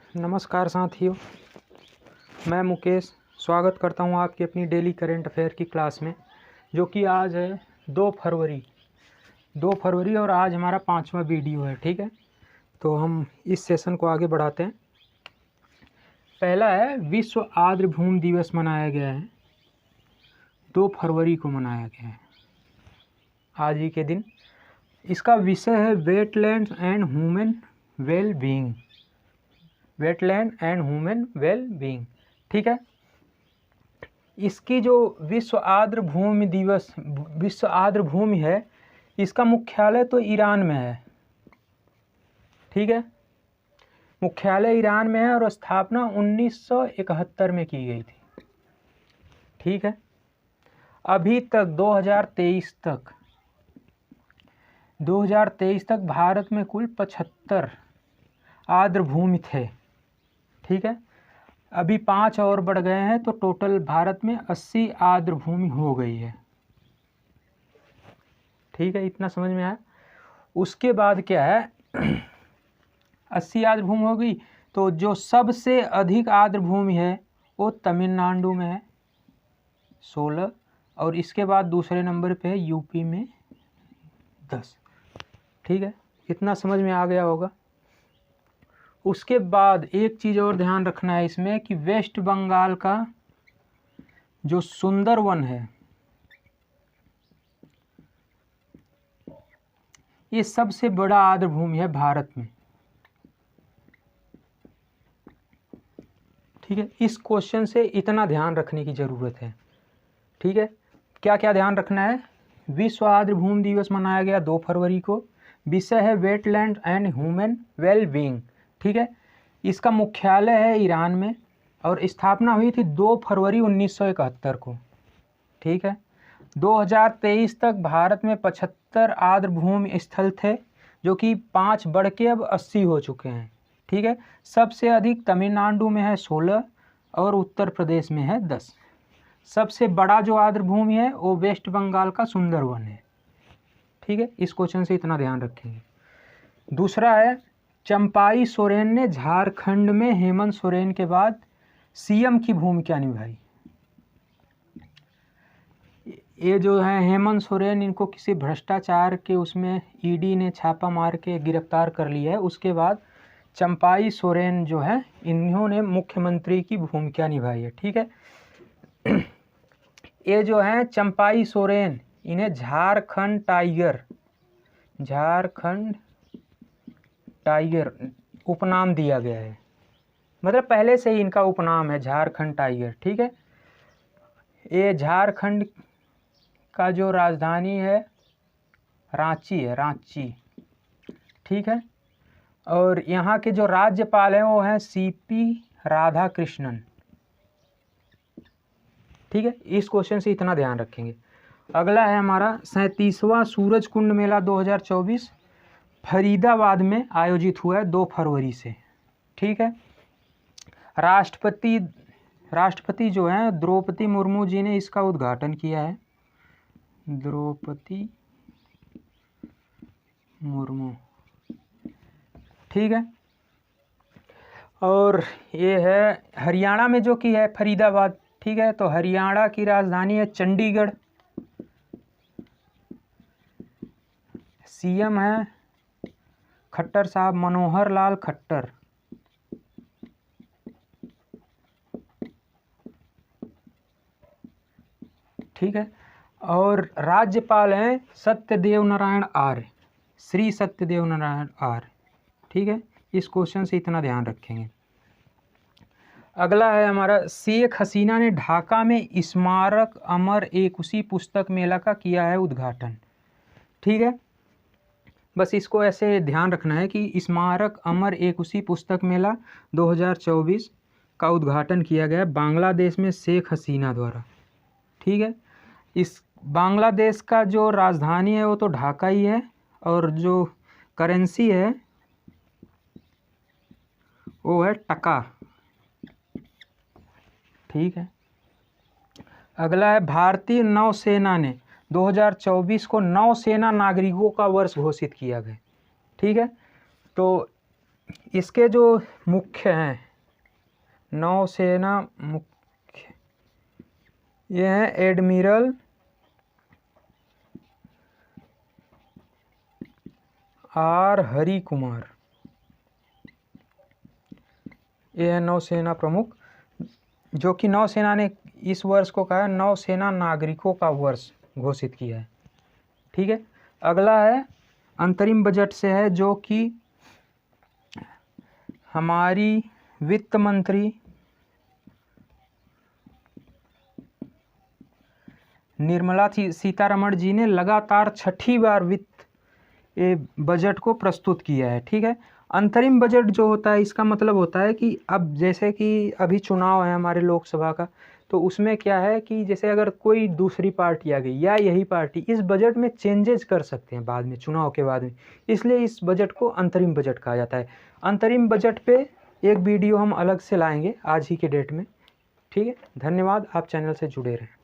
नमस्कार साथियों, मैं मुकेश स्वागत करता हूं आपकी अपनी डेली करंट अफेयर की क्लास में, जो कि आज है 2 फरवरी और आज हमारा 5वां वीडियो है। ठीक है, तो हम इस सेशन को आगे बढ़ाते हैं। पहला है विश्व आर्द्रभूमि दिवस मनाया गया है, 2 फरवरी को मनाया गया है, आज ही के दिन। इसका विषय है wetlands and human well being. Wetland and human well being. ठीक है, इसकी जो विश्व आर्द्रभूमि है, इसका मुख्यालय तो ईरान में है। ठीक है, मुख्यालय ईरान में है और स्थापना 1971 में की गई थी। ठीक है, अभी तक 2023 तक भारत में कुल 75 आर्द्रभूमि थे। ठीक है, अभी 5 और बढ़ गए हैं, तो टोटल भारत में 80 आर्द्रभूमि हो गई है। ठीक है, इतना समझ में आया। उसके बाद क्या है, 80 आर्द्रभूमि हो गई, तो जो सबसे अधिक आर्द्रभूमि है वो तमिलनाडु में है 16, और इसके बाद दूसरे नंबर पे है यूपी में 10। ठीक है, इतना समझ में आ गया होगा। उसके बाद एक चीज़ और ध्यान रखना है इसमें कि वेस्ट बंगाल का जो सुंदरवन है, ये सबसे बड़ा आर्द्रभूमि है भारत में। ठीक है, इस क्वेश्चन से इतना ध्यान रखने की ज़रूरत है। ठीक है, क्या क्या ध्यान रखना है। विश्व आर्द्रभूमि दिवस मनाया गया 2 फरवरी को। विषय है wetland and human well being. ठीक है, इसका मुख्यालय है ईरान में और स्थापना हुई थी 2 फरवरी 1971 को। ठीक है, 2023 तक भारत में 75 आर्द्रभूमि स्थल थे, जो कि 5 बढ़ के अब 80 हो चुके हैं। ठीक है, सबसे अधिक तमिलनाडु में है 16 और उत्तर प्रदेश में है 10। सबसे बड़ा जो आर्द्रभूमि है वो वेस्ट बंगाल का सुंदरवन है। ठीक है, इस क्वेश्चन से इतना ध्यान रखेंगे। दूसरा है चंपाई सोरेन ने झारखंड में हेमंत सोरेन के बाद सीएम की भूमिका निभाई। ये जो है हेमंत सोरेन, इनको किसी भ्रष्टाचार के उसमें ईडी ने छापा मार के गिरफ्तार कर लिया है। उसके बाद चंपाई सोरेन जो है, इन्होंने मुख्यमंत्री की भूमिका निभाई है। ठीक है, ये जो है चंपाई सोरेन, इन्हें झारखंड टाइगर उपनाम दिया गया है। मतलब पहले से ही इनका उपनाम है झारखंड टाइगर। ठीक है, ये झारखंड का जो राजधानी है रांची। ठीक है, और यहाँ के जो राज्यपाल हैं वो हैं सीपी राधाकृष्णन। ठीक है, इस क्वेश्चन से इतना ध्यान रखेंगे। अगला है हमारा 37वां सूरज कुंड मेला 2024 फरीदाबाद में आयोजित हुआ है 2 फरवरी से। ठीक है, राष्ट्रपति जो हैं द्रौपदी मुर्मू जी ने इसका उद्घाटन किया है। द्रौपदी मुर्मू। ठीक है, और ये है हरियाणा में जो कि है फरीदाबाद। ठीक है, तो हरियाणा की राजधानी है चंडीगढ़। सीएम है खट्टर साहब, मनोहर लाल खट्टर। ठीक है, और राज्यपाल हैं सत्यदेव नारायण आर्य, श्री सत्यदेव नारायण आर्य। ठीक है, इस क्वेश्चन से इतना ध्यान रखेंगे। अगला है हमारा शेख हसीना ने ढाका में स्मारक अमर एकुशी पुस्तक मेला का किया है उद्घाटन। ठीक है, बस इसको ऐसे ध्यान रखना है कि स्मारक अमर एकुशी पुस्तक मेला 2024 का उद्घाटन किया गया बांग्लादेश में शेख हसीना द्वारा। ठीक है, इस बांग्लादेश का जो राजधानी है वो तो ढाका ही है, और जो करेंसी है वो है टका। ठीक है, अगला है भारतीय नौसेना ने 2024 को नौसेना नागरिकों का वर्ष घोषित किया गया। ठीक है, तो इसके जो मुख्य हैं नौसेना मुख्य, ये हैं एडमिरल आर हरि कुमार, ये है नौसेना प्रमुख, जो कि नौसेना ने इस वर्ष को कहा है नौसेना नागरिकों का वर्ष घोषित किया है। ठीक है, अगला है अंतरिम बजट से है, जो कि हमारी वित्त मंत्री निर्मला सीतारमण जी ने लगातार 6ठी बार वित्त बजट को प्रस्तुत किया है। ठीक है, अंतरिम बजट जो होता है इसका मतलब होता है कि अब जैसे कि अभी चुनाव है हमारे लोकसभा का, तो उसमें क्या है कि जैसे अगर कोई दूसरी पार्टी आ गई या यही पार्टी इस बजट में चेंजेस कर सकते हैं बाद में, चुनाव के बाद में, इसलिए इस बजट को अंतरिम बजट कहा जाता है। अंतरिम बजट पे एक वीडियो हम अलग से लाएंगे आज ही के डेट में। ठीक है, धन्यवाद, आप चैनल से जुड़े रहें।